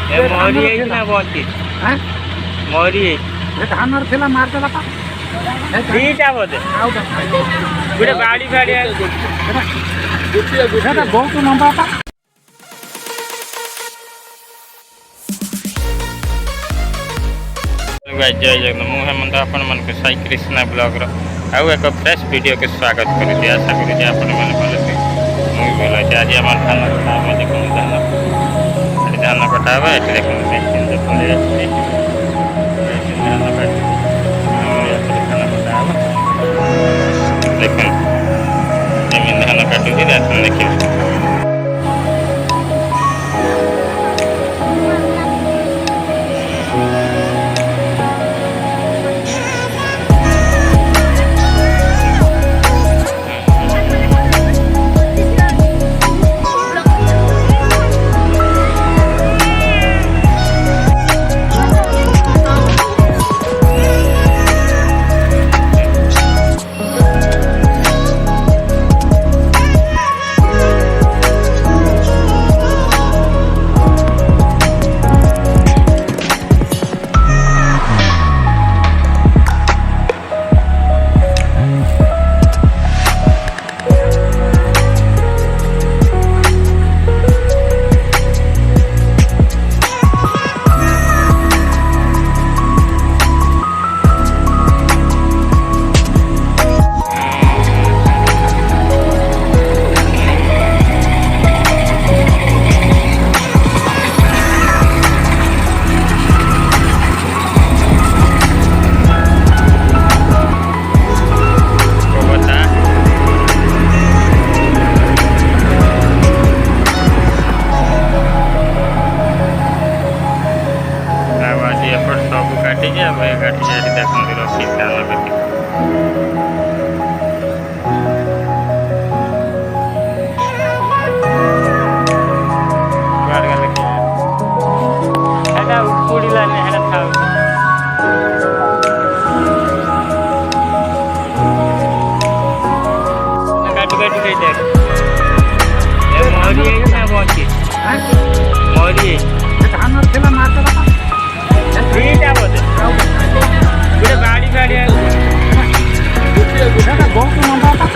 मरी ना बची मरी धान थिला मारदेला पा दीटा बोधे गोटे बाड़ी फाड़ी बहुत लंबा पा जय जगन्नाथ मु हेमंत आपण मन साई कृष्णा ब्लॉग आउ एक फ्रेश वीडियो के स्वागत करुँच आशा करुँच आपण मैंने भल थे मुझे भल अच्छे आज आम धान कटा देखो धान धान कटा हे ये देखो मेसीन पड़े धान काट धान कटा देख धान काटुची देखिए मरी धान थिला मारदेला पा दीटा बोधे गोटे बाड़ी फाड़ी बहुत लंबा पा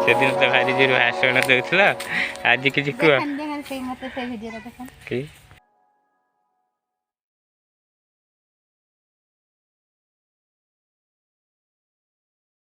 से दिन तो भारी जोर भाषण दूसरा आज किसी को